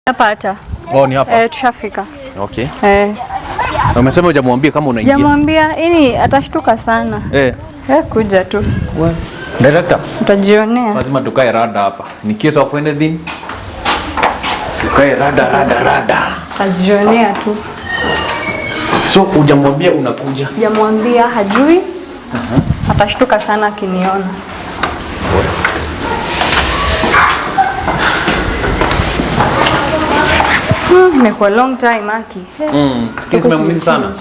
Hapa hata. Oh, ni hapa. Tushafika. Okay. Umesema hujamwambia kama unaingia? Sijamwambia, atashtuka sana. Kuja tu. Wewe. Director. Utajionea. Lazima tukae rada hapa. In case of anything. Tukae rada. Utajionea tu. So hujamwambia unakuja? Sijamwambia, hajui. Atashtuka sana akiniona. Nimekuwa long time Aki. Nimemwamini sana.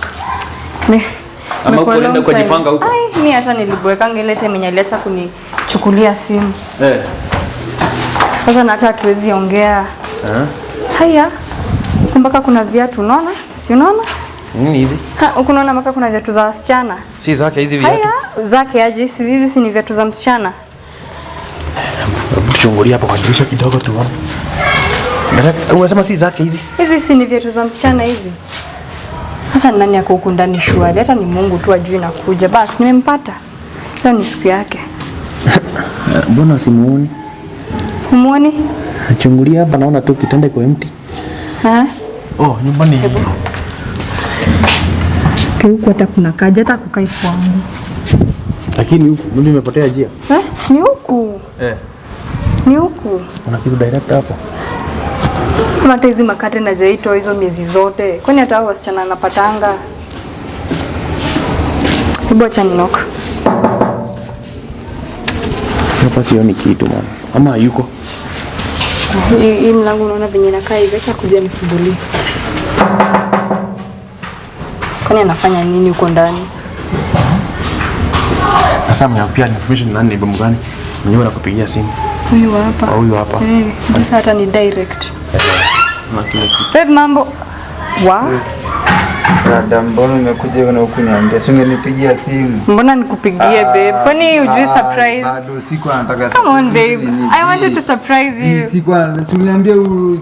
Ama uko nenda kujipanga huko? Mimi hata nilibwekanga ile time yenye aliacha kunichukulia simu. Sasa na hata hatuwezi ongea. Haya. Mpaka kuna viatu unaona? Si unaona? Nini hizi? Unaona mpaka kuna viatu za wasichana. Si zake hizi viatu. Haya, zake aje hizi si ni viatu za msichana. Tuchungulie hapa kwa dirisha kidogo tu. Unasema si zake hizi? Hizi si ni viatu za msichana hizi. Sasa nani yako huku ndani shwari? Hata ni Mungu tu ajui nakuja. Basi nimempata. Leo ni siku yake. Mbona simuoni? Umuoni? Chungulia hapa naona tu kitanda iko empty. Nyumbani. Huku hata kuna kaja hata kukai kwangu. Lakini huku mimi nimepotea njia. Ni huku. Ni huku. Una kitu direct hapa. Hata hizi makate na jaito hizo miezi zote. Kwani hata hao wasichana napatanga. Hebu acha ninoka. Hapa sioni kitu mama. Ama yuko. Hii mlango unaona venye inakaa hivi, acha kuja nifungulie. Kwani anafanya nini huko ndani? Sasa mnapia information nani ni bomu gani? Mwenyewe nakupigia simu. Huyu hapa. Huyu hapa. Sasa hata ni direct. Na kile kitu. Babe mambo. Dada, mbona umekuja na huku niambia? Si ungenipigia simu. Mbona nikupigie babe? Kwani hujui surprise? Bado siku anataka. Come on babe. I wanted to surprise you. Siku uniambia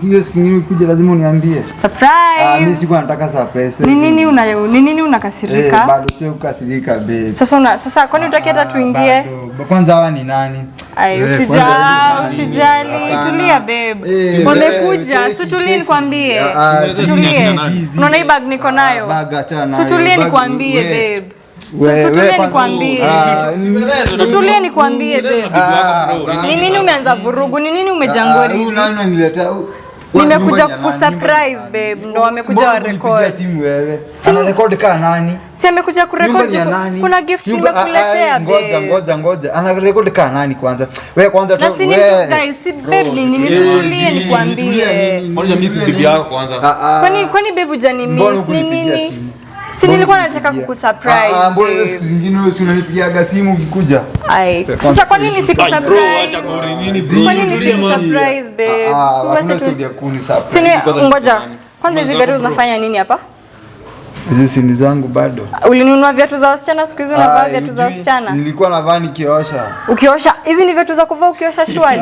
hiyo siku nyingine kuja lazima uniambie. Surprise. Mimi siku nataka surprise. Nini unakasirika? Bado sio kukasirika babe. Sasa kwani utaki hata tuingie? Kwanza hawa ni nani? Usijali. Tulia babe. Wamekuja, situlie nikwambie. Tulie. Unaona hii bag niko nayo? Situlie nikwambie babe. Situlie nikwambie babe. Nini umeanza vurugu? Nini umejangori? Nimekuja kusurprise babe, ndo amekuja wa record. Simu wewe. Ana record kana nani? Si amekuja kurekodi. Kuna gift nimekuletea babe. Ngoja. Ana record kana nani kwanza? Wewe kwanza tu wewe. Guys, si babe nini situlie nikwambie. Mbona mimi si bibi yako kwanza? Kwani babe hujani miss nini? Si nilikuwa nataka kukusurprise. Mbona siku zingine wewe unanipigia simu ukikuja? Sasa kwa nini sikusurprise? Bro, acha gori nini bro? Kwa nini sikusurprise babe? Ngoja. Kwanza hizi viatu zinafanya nini hapa? Hizi si zangu bado. Ulinunua viatu za wasichana, siku hizi unavaa viatu za wasichana? Nilikuwa navaa nikiosha. Ukiosha? Hizi ni viatu za kuvaa ukiosha shwali?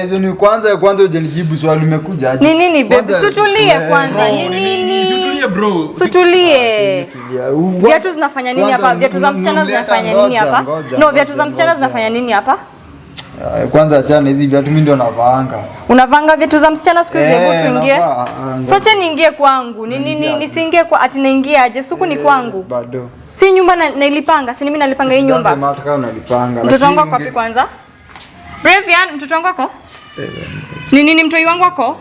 Hizo ni kwanza hujanijibu swali umekuja aje? Nini babe? Sutulie kwanza. Nini? Sutulie bro. Sutulie. Viatu zinafanya nini hapa? Viatu za msichana zinafanya nini hapa? No, viatu za msichana zinafanya nini hapa? Kwanza achana hizi viatu mimi ndio navaanga. Unavanga viatu za msichana siku hizi? Hebu tuingie. Sote niingie kwangu. Nisiingie kwa ati naingia aje? Siku ni kwangu. Bado. Si nyumba nailipanga, si mimi nalipanga hii nyumba. Sasa nataka unalipanga. Mtoto wangu wako wapi kwanza? Brevian, mtoto wangu wako? Nini mtoi wangu wako?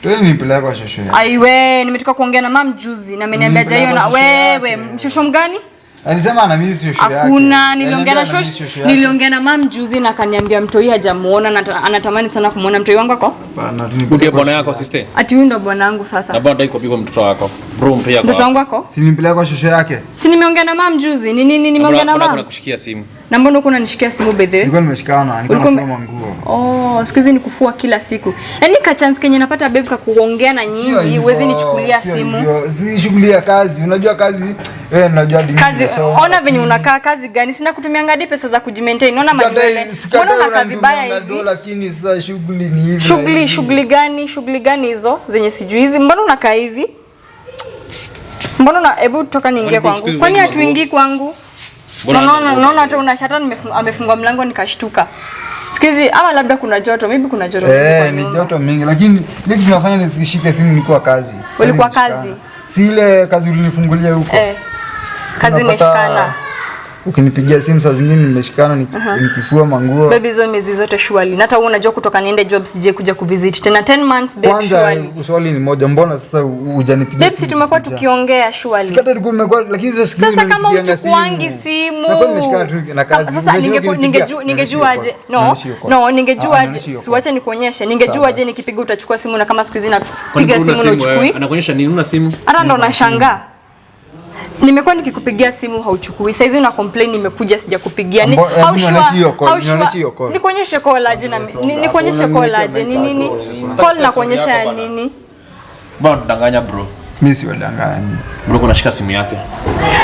Tuwe nipeleka kwa shosho yake. Aiwe, nimetoka kuongea na mam juzi na ameniambia jayo na wewe, mshosho mgani? Alisema ana mimi sio shosho yake. Hakuna, niliongea na mam juzi na akaniambia mtoi hajamuona na anatamani sana kumuona mtoi wangu wako? Hapana, tunikudia bwana yako sister. Ati huyu ndo bwana wangu sasa. Na bwana iko piko mtoto wako. Bro mpea kwa. Mtoto wangu wako? Si nimpeleka kwa shosho yake. Si nimeongea na mam juzi. Nimeongea na mam. Mbona kushikia simu? Na mbona uko unanishikia simu bedhe? Nilikuwa nimeshikana, nilikuwa nafua nguo. Siku hizi ni kufua kila siku. Yaani ka chance kenye napata babe ka kuongea na nyinyi, uwezi nichukulia simu. Si shughuli ya kazi. Unajua kazi unajua dini. Kazi, ona venye unakaa kazi gani? Sina kutumia ngadi pesa za kujimaintain. Unaona manywele. Mbona unakaa vibaya hivi? Lakini sasa shughuli ni hivi. Shughuli gani hizo zenye sijui hizi? Mbona unakaa hivi? Hebu toka niingie kwangu. Kwani hatuingii kwangu? Naona hata unashata amefunga mlango nikashtuka. Sikizi ama labda kuna joto, maybe kuna joto. Ni joto mingi lakini niki tunafanya nisishike simu nilikuwa kazi. Ulikuwa kazi? Si ile kazi ulinifungulia huko. Kazi imeshikana. Ukinipigia simu saa zingine nimeshikana nikifua manguo. Baby hizo miezi zote shwali. Hata wewe unajua kutoka niende job sije kuja kuvisit tena 10 months baby shwali. Kwanza swali ni moja, mbona sasa hujanipigia simu? Baby tumekuwa tukiongea shwali. Sikata tumekuwa lakini hizo siku sasa kama uchukuangi simu. Na kwa nimeshikana tu na kazi. Sasa ningejuaje? No, ningejuaje? Siwache nikuonyeshe. Ningejuaje nikipiga utachukua simu na kama siku hizi napiga simu na uchukui? Anakuonyesha nini una simu? Hata ndo nashangaa. Nimekuwa nikikupigia simu hauchukui. Sasa hizi una complain nimekuja sijakupigia. Nikuonyeshe call aje na nikuonyeshe call aje. Ni nini? Call na kuonyesha nini? Bado danganya bro. Mimi si wadanganya. Bro kunashika simu yake.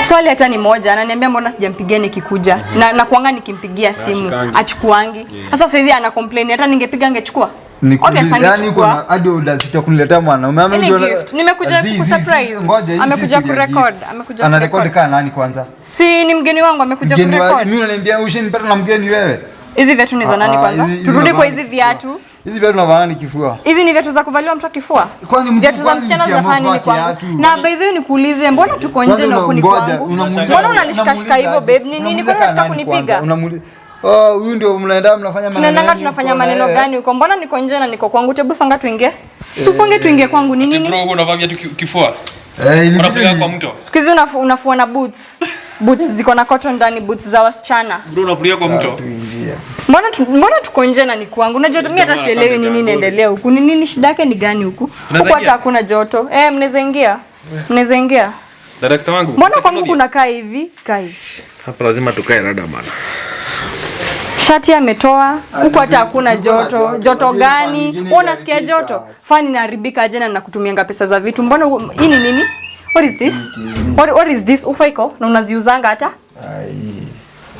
Swali hata ni moja, ananiambia mbona sijampigia nikikuja. Na kuanga nikimpigia simu achukuangi. Sasa hizi ana complain hata ningepiga angechukua. Yani kuna hadi udasita kuniletea mwanaume nimekuja kusurprise. Amekuja kurecord, ana record kana nani kwanza? Si ni mgeni wangu amekuja kurecord. Mimi unaniambia ushenipata na mgeni wewe. Hizi viatu ni za nani kwanza? Turudi kwa hizi viatu. Hizi viatu navaa ni kifua. Hizi ni viatu za kuvaliwa mtu kifua? Kwani viatu za msichana za fani ni kwangu. Na by the way nikuulize mbona tuko nje na huko ni kwangu? Mbona unanishikashika hivyo babe? Ni nini kwa unataka kunipiga? Huyu ndio mnaenda mnafanya maneno. Tunafanya maneno gani huko? Mbona niko nje na niko kwangu? Tebu songa tuingie. Songe tuingie kwangu ni nini? Bro unavaa viatu kifua? Ilibidi kwa mto. Siku hizi unafua na boots. Boots ziko na cotton ndani, boots za wasichana. Bro unafulia kwa mto. Mbona tuko nje na ni kwangu? Unajua mimi hata sielewi nini inaendelea huku. Ni nini shida yake ni gani huku? Huko hata hakuna joto. Mnaweza ingia. Mnaweza ingia. Director wangu. Mbona kwangu kuna kaa hivi? Guys. Hapa lazima tukae rada bana. Shati ametoa huko hata hakuna joto. Joto gani? Unasikia joto? Fani inaharibika aje na nakutumianga pesa za vitu. Mbona hii ni nini? What is this? What is this? Ufaiko na unaziuzanga hata?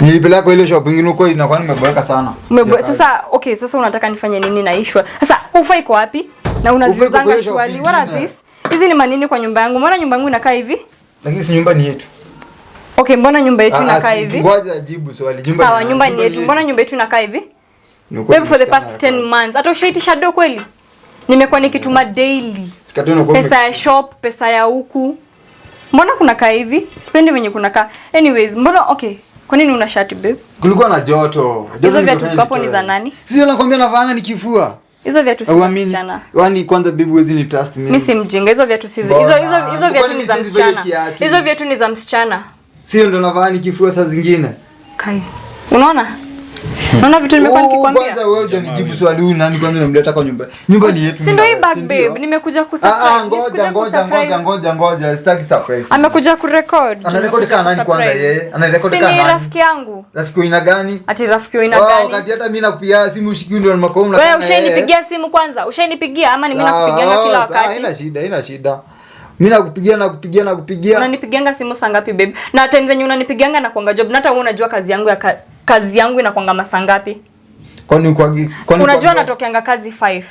Nilipeleka kwa ile shop nyingine huko inakuwa nimeboeka sana. Sasa okay, sasa unataka nifanye nini na ishwa? Sasa ufaiko wapi? Na unaziuzanga shwali. What are this? Hizi ni manini kwa nyumba yangu? Mbona nyumba yangu inakaa hivi? Lakini si nyumba ni yetu. Okay, mbona nyumba yetu inakaa hivi? Ngoja jibu swali. Sawa, nyumba ni yetu. Mbona nyumba yetu inakaa hivi? Maybe for the past 10 months. Hata ushaitisha do kweli? Nimekuwa nikituma daily. Pesa ya shop, pesa ya huku. Mbona kuna kaa hivi? Sipendi venye kuna kaa. Anyways, mbona okay. Kwa nini una shati babe? Kulikuwa na joto. Hizo viatu hapo ni za nani? Sisi nakwambia navanga nikifua. Hizo viatu si za msichana. Yaani kwanza baby wezi ni trust me. Mimi si mjinga. Hizo viatu si hizo viatu ni za msichana. Hizo viatu ni za msichana. Sio ndo navaa nikifua saa zingine. Kai. Unaona? Naona vitu nimekuwa nikikwambia. Kwanza wewe unanijibu swali huyu nani kwanza unamleta kwa nyumba. Nyumba ni yetu. Si ndio hii bag babe, nimekuja kusurprise. Ngoja, sitaki surprise. Amekuja kurecord. Anarekodi kana nani kwanza yeye? Anarekodi kana nani? Si rafiki yangu. Rafiki wa aina gani? Ati rafiki wa aina gani? Wakati hata mimi nakupigia simu ushiki ndio makomu na wewe ushanipigia simu kwanza? Ushanipigia ama mimi nakupigianga kila wakati? Haina shida. Mimi nakupigia. Unanipigianga simu saa ngapi babe? Na time zenye unanipigianga na kuanga job. Na hata wewe unajua kazi yangu inakuanga masaa ngapi? Kwani unajua natokeanga kazi 5.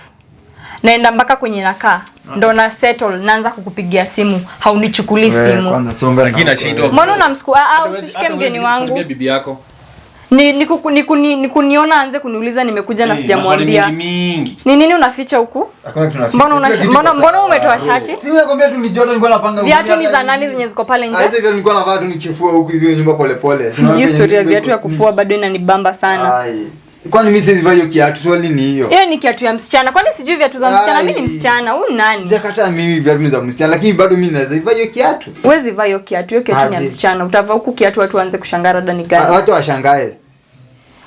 Naenda mpaka kwenye nakaa. Ndo na settle naanza kukupigia simu. Haunichukuli simu. Kwanza songa lakini shida. Mbona unamsukua? Usishike mgeni wangu. Ni bibi yako. Ni kuniona anze kuniuliza nimekuja na sijamwambia. Ni nini unaficha huku? Mbona umetoa shati? Si nakwambia tu ni joto nilikuwa napanga. Viatu ni za nani zenye ziko pale nje? Hizo viatu nilikuwa navaa tu nikifua huku hivi nyumba pole pole. Hiyo story ya viatu ya kufua bado inanibamba sana. Kwani mimi sivai hiyo kiatu? Swali ni hiyo. Hiyo ni kiatu ya msichana. Kwani sijui viatu za msichana? Mimi ni msichana. Huyu nani? Sijakataa mimi viatu za msichana lakini bado mimi naweza ivaa hiyo kiatu. Huwezi vaa hiyo kiatu. Hiyo kiatu ni ya msichana. Utavaa huku kiatu watu waanze kushangaa rada ni gani? Watu washangae.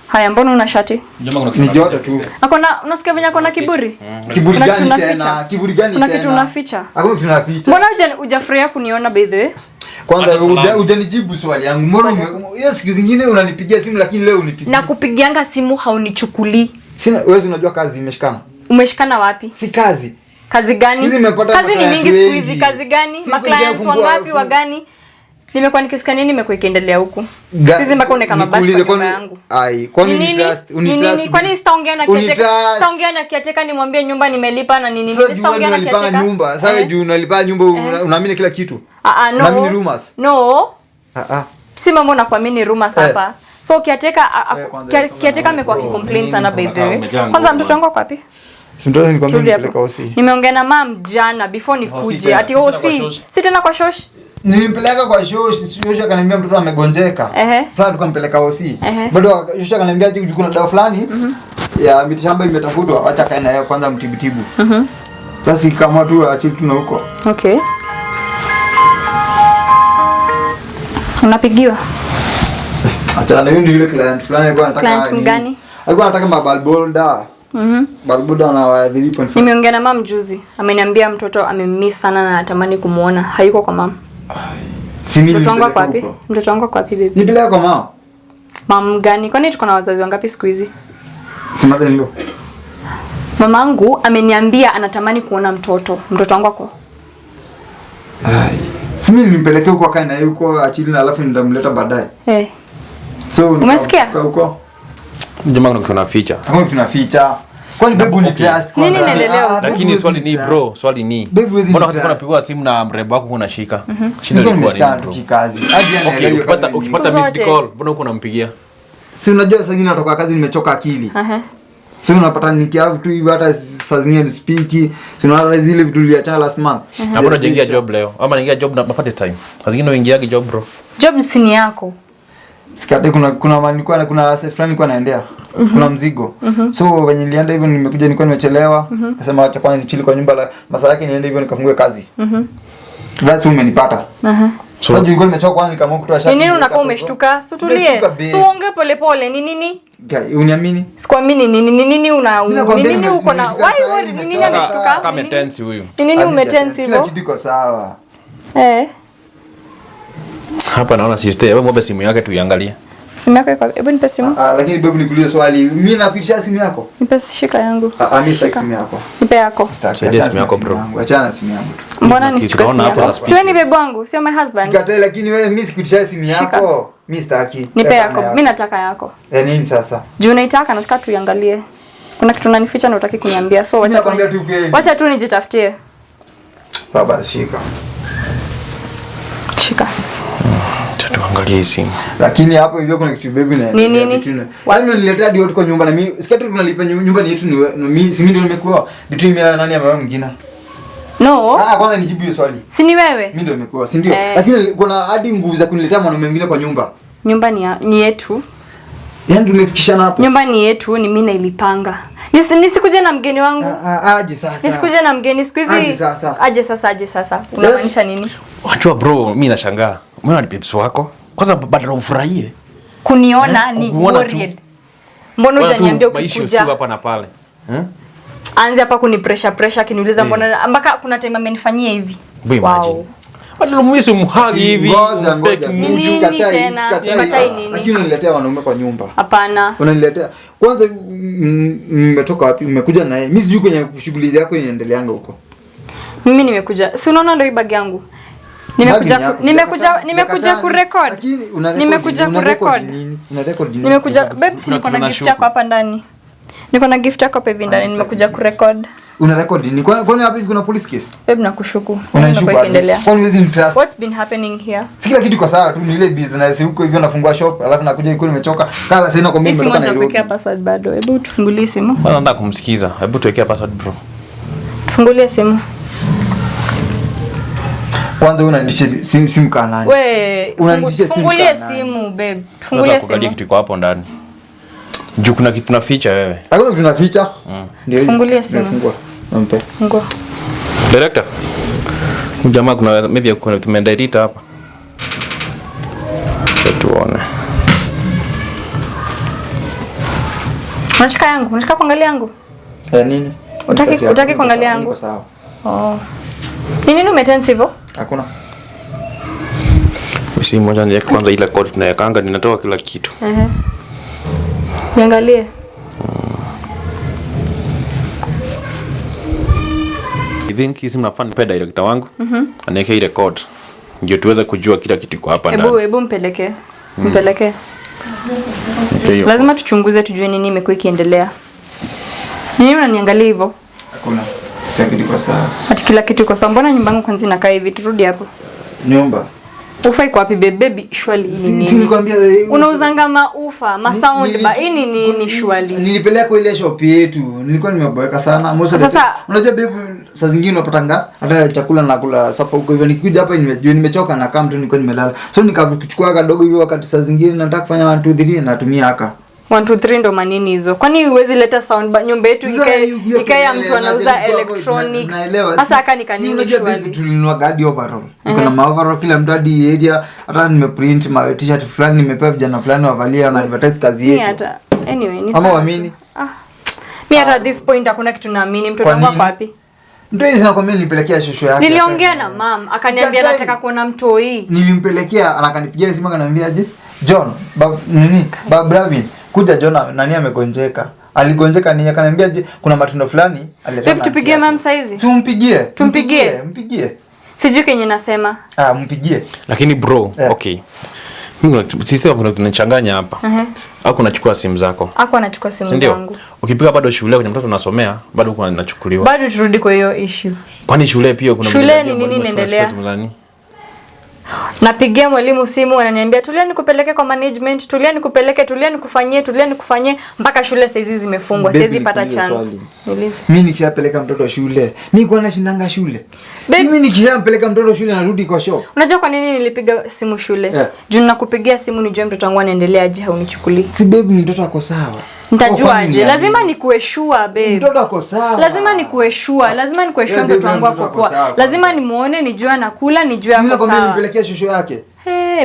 Haya, mbona una shati? Ni joto tu. Unasikia venye akona kiburi? Kiburi gani tena? Kiburi gani tena? Kuna kitu unaficha? Hakuna kitu unaficha. Mbona hujafurahia kuniona by the way? Kwanza hujanijibu swali yangu. Mbona hiyo siku zingine unanipigia simu lakini leo unipigia? Na kupigianga simu haunichukuli. Sina wewe unajua kazi imeshikana. Umeshikana wapi? Si kazi. Kazi gani? Kazi ni mingi siku hizi. Kazi gani? Clients wangapi wa gani? Nimekuwa nikisikia nini nimekuwa ikiendelea huku. Hizi mpaka une kama bash kwa nyumba yangu. Kwani untrust? Kwani sitaongea na kiateka? Sitaongea na kiateka nimwambie nyumba nimelipa na nini? Sitaongea na kiateka. Nyumba. Sasa juu unalipa nyumba unaamini kila kitu. No. Unaamini rumors? No. Si mama unakuamini rumors hapa. So kiateka amekuwa complain sana by the way. Kwanza mtoto wangu kwa wapi? Simtoto nikwambia nipeleka OC. Nimeongea na mam jana before nikuje. Ati OC. Si tena kwa shosh. Nilimpeleka kwa shosh akaniambia mtoto amegonjeka. Sasa tukampeleka OC. Bado shosh akaniambia ati kuna dawa fulani ya mitishamba imetafutwa, acha kae nayo kwanza mtibitibu. Sasa kama tu achili tuna huko. Okay. Unapigiwa? Acha na yule client fulani alikuwa anataka client gani? Alikuwa anataka mabalbolda. Balbolda na 3.5. Nimeongea na mam juzi. Ameniambia mtoto amemiss sana na anatamani kumuona. Hayuko kwa mam. Si mimi. Mtoto wangu kwa wapi? Mtoto wangu kwa wapi baby? Nipeleka kwa mam. Mam gani? Kwani tuko na wazazi wangapi siku hizi? Si mother in law. Mamangu ameniambia anatamani kuona mtoto. Mtoto wangu kwa. Si mimi nimpelekea huko akae na yuko achili na alafu nitamleta baadaye. So umesikia? Huko. Jamaa kuna tunaficha. Hakuna tunaficha. Kwani babu ni trust kwa nini naendelea? Lakini swali ni bro, swali ni. Mbona unapigwa simu na mrembo wako unashika? Shida ni kwa nini kazi? Okay, ukipata missed call, mbona uko unampigia? Si unajua sasa hivi natoka kazi nimechoka akili. So unapata nikiavu tu hivi hata saa zingine speak, si unaona zile vitu niliachana last month. Na mbona unaingia job leo? Ama unaingia job na mapate time. Saa zingine unaingia job bro. Job si ni yako. Sikate kuna manilikuwa kuna sasa fulani nilikuwa naendea. Kuna mzigo. So wenye nilienda hivyo nimekuja nilikuwa nimechelewa. Nasema acha kwanza nichili kwa nyumba la masaa yake niende hivyo nikafungue kazi. That's umenipata. So nilikuwa nimechoka kwanza nikaamua kutoa shati. Nini unakaa umeshtuka? Sutulie. Uongee pole pole. Ni nini? Guy, uniamini? Sikuamini nini nini uko na why nini ameshtuka? Kama tense huyu. Nini umetense hivyo? Kila kitu iko sawa. Hapa naona sister, hebu mwape simu yake tuiangalie. Simu yako iko, hebu nipe simu. Lakini babu nikuulize swali. Mimi nakuitisha simu yako? Nipe shika yangu. Mimi sitaki simu yako. Nipe yako. Sitaki simu yako bro. Achana simu yangu tu. Mbona nisichukue simu yako? Siwe ni babe wangu, sio my husband. Sikatai lakini wewe mimi sikuitisha simu yako. Mimi sitaki. Nipe yako. Mimi nataka yako. Nini sasa? Juu unaitaka nataka tuiangalie. Kuna kitu unanificha na utaki kuniambia. So wacha tu nijitafutie. Baba shika. Shika. Tuangalie simu. Lakini hapo hivyo kuna kitu baby na nini? Wani niletea hadi watu kwa nyumba na mimi sikati tunalipa nyumba ni yetu mimi si mimi ndio nimekuwa between mimi na nani ambaye mwingine. No. Kwanza nijibu hiyo swali. Si ni wewe? Mimi ndio nimekuwa, si ndio? Lakini kuna hadi nguvu za kuniletea mwanaume mwingine kwa nyumba. Nyumba ni yetu. Yaani tumefikishana hapo. Nyumba ni yetu, ni mimi nailipanga. Nisikuje na mgeni wangu. Aje sasa. Nisikuje na mgeni siku hizi. Aje sasa. Unamaanisha nini? Wajua bro, mimi nashangaa. Mbona ni babes wako? Kwanza badala ufurahie. Kuniona ni worried. Mbona hujaniambia ukikuja hapa na pale? Anze hapa kuni pressure kiniuliza mbona mpaka kuna time amenifanyia hivi. Wow. Badala mwisi umhagi hivi. Ngoja sikatai. Lakini unaniletea wanaume kwa nyumba. Hapana. Unaniletea. Kwanza mmetoka wapi? Mmekuja naye. Mimi sijui kwenye shughuli zako inaendeleanga huko. Mimi nimekuja. Si unaona ndio hii bag yangu. Nimekuja kurecord. Nimekuja kurecord. Nimekuja babes, niko na gift yako hapa ndani. Niko na gift yako hapa hivi ndani, nimekuja kurecord. Una record nini? Kwani hapa hivi kuna police case? Babe nakushuku. Unaendelea. Kwani wewe ni trust? What's been happening here? Si kila kitu kwa sawa tu, ni ile business huko hivyo nafungua shop, alafu nakuja huko nimechoka. Kala sina kwa mimi nimetoka Nairobi. Nimekuwekea password bado. Hebu tufungulie simu. Bwana nataka kumsikiza. Hebu tuwekea password bro. Tufungulie simu. Kwanza unanitisha simu kanani? Wewe fungulie simu babe. Tufungulie simu. Kuna kitu iko hapo ndani. Juu kuna kitu tunaficha wewe. Hakuna kitu tunaficha? Ndio. Fungulie simu. Fungua. Mpe. Fungua. Director. Jamaa kuna maybe kuna tumedelete hapa. Tuone. Unataka yangu? Unataka kuangalia yangu? Nini? Utaki kuangalia yangu? Sawa. Oh. Nini umetense hivyo? Hakuna. Si moja ni kwanza ile code tunayakanga ninatoa kila kitu. Niangalie. I think hizi mnafanya pe director wangu. Anaweka ile code. Ndio tuweze kujua kila kitu iko hapa ndani. Hebu mpelekee. Mpelekee. Okay, lazima tuchunguze tujue nini imekuwa ikiendelea. Nini unaniangalia hivyo? Hakuna. Kila kitu iko sawa. Ati kila kitu iko sawa. Mbona nyumba yangu kwanza inakaa hivi? Turudi hapo. Nyumba. Ufa iko wapi baby? Shwali nini? Si nikwambia wewe. Unauzanga maufa, sound ba. Hii ni shwali. Nilipeleka kwa ile shop yetu. Nilikuwa nimeboeka sana. Sasa unajua baby saa zingine unapatanga hata chakula nakula sapa huko hivyo nikikuja hapa nimechoka na kama tu nilikuwa nimelala. So nikakuchukua kadogo hivyo wakati saa zingine nataka kufanya 1 2 3 natumia haka. 1 2 3 ndo manini hizo. Kwani huwezi leta sound nyumba yetu ikae mtu anauza electronics. Sasa aka nikanini shwali. Tulinunua gadi overall. Niko na overall kila mtu hadi area hata nimeprint ma t-shirt fulani nimepewa vijana fulani wavalia na advertise kazi yetu. Hata anyway ni sawa. Ama waamini? Mimi hata this point hakuna kitu naamini. Mtoto wangu kwa wapi? Ndio hizo nakwambia nilipelekea shosho yake. Niliongea na mom, akaniambia nataka kuona mtoi. Nilimpelekea anakanipigia simu akaniambia aje, John, Bravin, kuja John nani amegonjeka. Aligonjeka ni akaniambia aje kuna matunda fulani alileta. Tupigie mom saizi. Si mpigie. Sijui kenye nasema. Mpigie. Lakini bro, okay. Sisi hapo tunachanganya hapa. Au kunachukua simu zako? Ako anachukua simu zangu. Ukipiga bado shule kwenye mtoto unasomea, bado uko anachukuliwa. Bado turudi kwa hiyo issue. Kwani shule pia kuna shule ni nini inaendelea? Napigia mwalimu simu ananiambia tulia nikupeleke kwa management, tulia nikufanyie mpaka shule saizi zimefungwa. Siwezi pata chance. Niulize. Mimi nikishapeleka mtoto shule, mimi kwa nashindanga shule. Mimi nikishampeleka mtoto shule narudi kwa shop. Unajua kwa nini nilipiga simu shule? Juu nakupigia simu nijue mtoto wangu anaendelea aje haunichukulii. Si baby mtoto ako sawa. Nitajua aje? Lazima nikueshua babe. Mtoto ako sawa. Lazima nikueshua mtoto wangu ako poa. Lazima nimuone nijue anakula, nijue ako sawa. Mimi nipelekea shosho yake.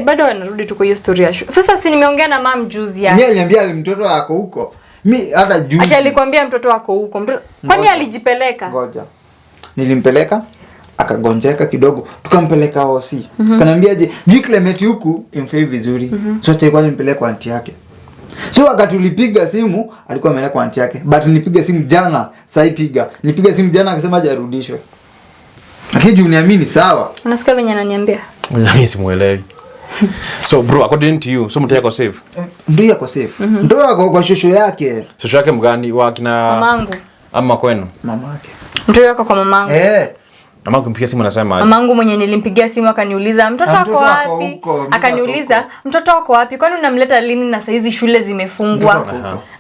Bado anarudi tu kwa hiyo story ya shule. Sasa si nimeongea na mom juzi yake. Mimi aliniambia mtoto wako huko. Mimi hata juzi. Acha alikwambia mtoto wako huko. Kwani alijipeleka? Ngoja. Nilimpeleka akagonjeka kidogo tukampeleka OC. Kaniambiaje, "Juu Clement huku imfei vizuri." So acha kwanza nimpeleke kwa aunti yake. So wakati tulipiga simu alikuwa ameenda kwa aunti yake. But nilipiga simu jana, nilipiga simu jana akasema hajarudishwa. Lakini juu niamini sawa. Unasikia venye ananiambia? Mimi simuelewi. So bro, according to you, so mtu yako safe? Ndio yako safe. Ndio yako kwa shosho yake. Shosho yake mgani wa kina mamangu? Ama kwenu? Mamake. Ndio yako kwa mamangu. Mamangu kumpigia simu anasema aje? Mamangu mwenye nilimpigia simu akaniuliza mtoto wako wapi? Akaniuliza mtoto wako wapi? Kwani unamleta lini na saizi shule zimefungwa?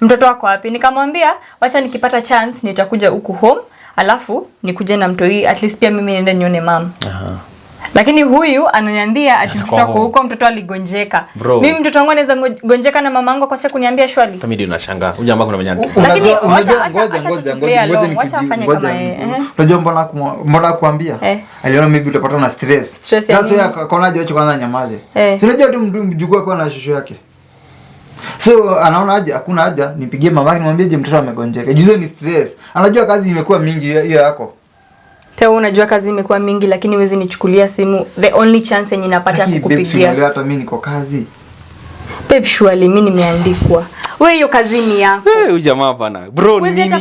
Mtoto wako wapi? Nikamwambia wacha nikipata chance nitakuja huku home, alafu nikuje na mtoi at least pia mimi niende nione mama. Lakini huyu ananiambia ati mtoto wako huko mtoto aligonjeka. Mimi mtoto wangu anaweza gonjeka na mamangu kwa sababu kuniambia shwali. Mimi ndio nashangaa. Huyu jamaa kuna manyanya. Lakini ngoja. Unajua mbona kuambia? Aliona maybe utapata na stress. Sasa yeye akaonaje acha kwanza nyamaze. Unajua tu mjukuu kwa na shosho yake. So anaona aje hakuna haja nipigie mama yake nimwambie je mtoto amegonjeka. Juzo ni stress. Anajua kazi imekuwa mingi hiyo yako. Teo unajua kazi imekuwa mingi lakini huwezi nichukulia simu. The only chance yenye napata kukupigia. Babe, hata mimi niko kazi. Babe, surely mimi nimeandikwa. Wewe hiyo kazi ni yako. Huyu jamaa bana. Bro ni nini?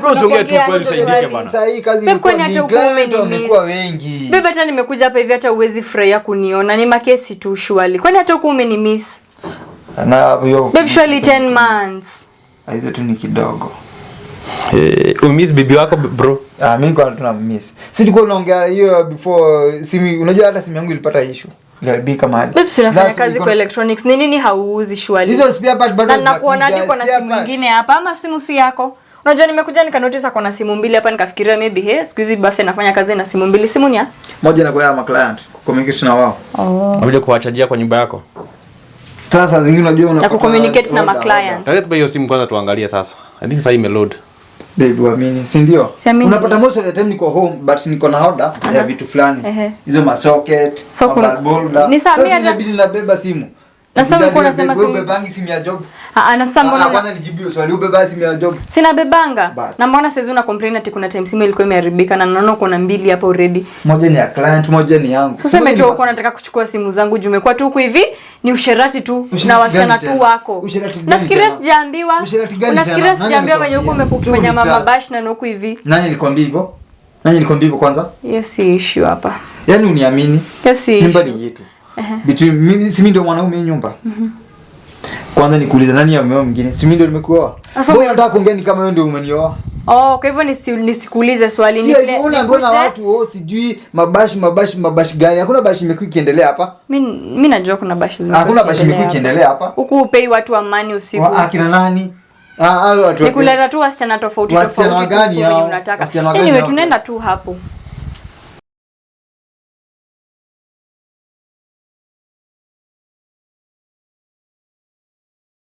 Bro songea tu kweli saidike bana. Sasa hii kazi imekuwa wengi. Babe, hata nimekuja hapa hivi hata uwezi furahia kuniona. Ni makesi tu surely. Kwani hata huko umenimiss? Na hiyo. Babe, surely 10 months. Hizo tu ni kidogo. Umiss bibi wako bro? Mimi kwa tuna miss. Si tulikuwa tunaongea hiyo before simu, unajua hata simu yangu ilipata issue. Iliharibika mahali. Babe, unafanya kazi kwa electronics. Ni nini hauuzi shwali? Hizo spare part bado na nakuona niko na simu nyingine hapa ama simu si yako. Unajua nimekuja nikanotice ako na simu mbili hapa nikafikiria maybe siku hizi basi nafanya kazi na simu mbili. Simu ni moja na kwa ya client communicate na wao. Unajua kuwachajia kwa nyumba yako. Sasa zingine unajua unapata communicate na client. Direct by hiyo simu kwanza tuangalie sasa. I think sasa imeload. Babe, waamini, si ndio? Unapata most of the time niko home but niko na order ya vitu fulani. Hizo ma socket, bulb holder. Sasa inabidi nabeba simu. Na sasa uko unasema simu. Ubebangi simu ya job. Na sasa mbona kwanza nijibu swali ubeba simu ya job. Sina bebanga. Na mbona sasa una complain ati kuna time simu ilikuwa imeharibika na naona uko na mbili hapa already. Moja ni ya client, moja ni yangu. Sasa umetoa uko unataka kuchukua simu zangu juu umekuwa tu huko hivi ni usherati tu na wasichana tu wako. Nafikiria sijaambiwa. Unafikiria sijaambiwa wenye huko umekufanya mama bash na huko hivi. Nani alikwambia hivyo? Nani alikwambia hivyo kwanza? Hiyo si issue hapa. Yaani uniamini? Yes. Nyumba ni yetu. Between mimi si mimi ndio mwanaume nyumba. Kwanza nikuuliza nani ameoa mwingine? Si mimi ndio nimekuoa. Mbona unataka kuongea ni kama wewe ndio umenioa? Oh, kwa hivyo nisikuulize swali ni vile. Mbona watu sijui mabashi gani? Hakuna bashi imekuwa ikiendelea hapa. Mimi najua kuna bashi zimekuwa. Hakuna bashi imekuwa ikiendelea hapa. Huku upei watu amani usiku. Akina nani? Watu. Nikuleta tu wasichana tofauti unataka. Anyway, tunaenda tu hapo.